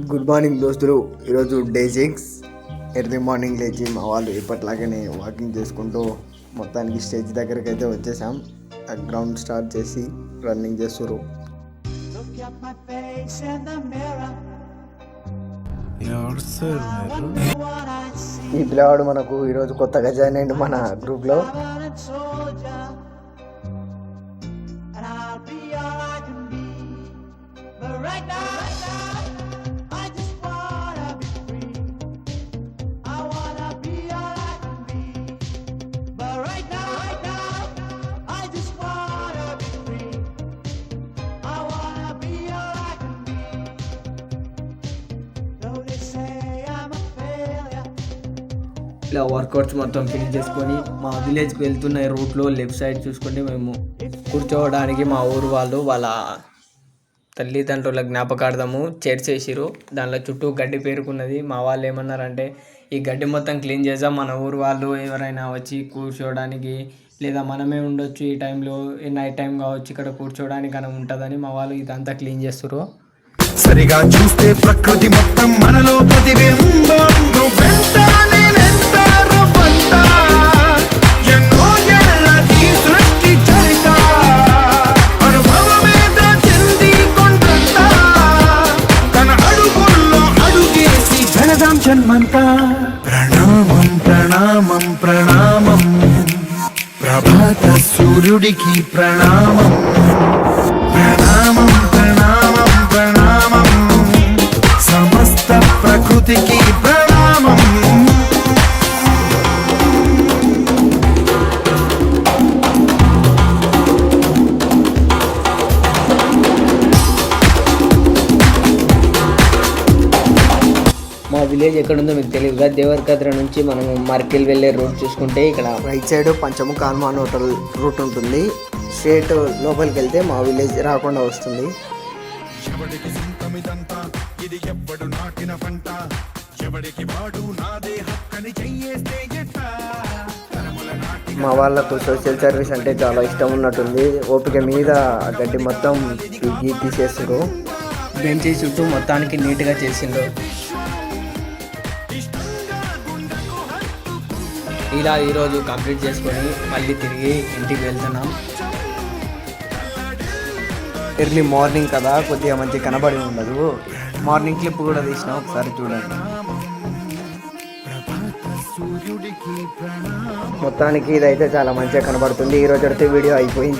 Good morning దోస్తులు. ఈరోజు day 6. Early morning లేచి మా వాళ్ళు ఇప్పట్లాగానే వాకింగ్ చేసుకుంటూ మొత్తానికి స్టేజ్ దగ్గరికి అయితే వచ్చేసాం. గ్రౌండ్ స్టార్ట్ చేసి రన్నింగ్ చేస్తున్నారు. ఈ పిల్లవాడు మనకు ఈరోజు కొత్తగా జాయిన్ అయ్యిండు మన గ్రూప్లో. ఇలా వర్కౌట్స్ మొత్తం ఫినిష్ చేసుకొని మా విలేజ్కి వెళ్తున్న రూట్లో లెఫ్ట్ సైడ్ చూసుకుంటే మేము కూర్చోవడానికి మా ఊరు వాళ్ళు వాళ్ళ తల్లిదండ్రుల జ్ఞాపకార్థము చైర్స్ వేసిరు. దానిలో చుట్టూ గడ్డి పేరుకున్నది. మా వాళ్ళు ఏమన్నారంటే ఈ గడ్డి మొత్తం క్లీన్ చేద్దాం, మన ఊరు వాళ్ళు ఎవరైనా వచ్చి కూర్చోవడానికి లేదా మనమే ఉండొచ్చు, ఈ టైంలో నైట్ టైం కావచ్చు ఇక్కడ కూర్చోవడానికి అని ఉంటుందని మా వాళ్ళు ఇదంతా క్లీన్ చేస్తారు. సరిగా చూస్తే ప్రకృతి మొత్తం మనలో ప్రతిబింబం. జన్మంతా ప్రణామం ప్రణామం ప్రణామం, ప్రభాత సూర్యుడికి ప్రణామం ప్రణామం ప్రణామం ప్రణామం, సమస్త ప్రకృతికి ప్రణామం. మా విలేజ్ ఎక్కడుందో మీకు తెలియదుగా. దేవరకద్ర నుంచి మనం మార్కెల్ వెళ్ళే రూట్ చూసుకుంటే ఇక్కడ రైట్ సైడ్ పంచముఖ హనుమాన్ హోటల్ రూట్ ఉంటుంది. స్ట్రేట్ లోపలికి వెళ్తే మా విలేజ్ రాకుండా వస్తుంది. మా వాళ్ళకు సోషల్ సర్వీస్ అంటే చాలా ఇష్టం ఉన్నట్టుంది. ఓపిక మీద గడ్డి మొత్తం తీసేస్తారు. బెంచ్ చుట్టూ మొత్తానికి నీట్గా చేసిండ్రు. ఇలా ఈరోజు కంప్లీట్ చేసుకొని మళ్ళీ తిరిగి ఇంటికి వెళ్తున్నాం. ఎర్లీ మార్నింగ్ కదా, కొద్దిగా మంచి కనబడి ఉండదు. మార్నింగ్ క్లిప్ కూడా తీసినా, ఒకసారి చూడండి. మొత్తానికి ఇదైతే చాలా మంచిగా కనబడుతుంది. ఈరోజు అయితే వీడియో అయిపోయింది.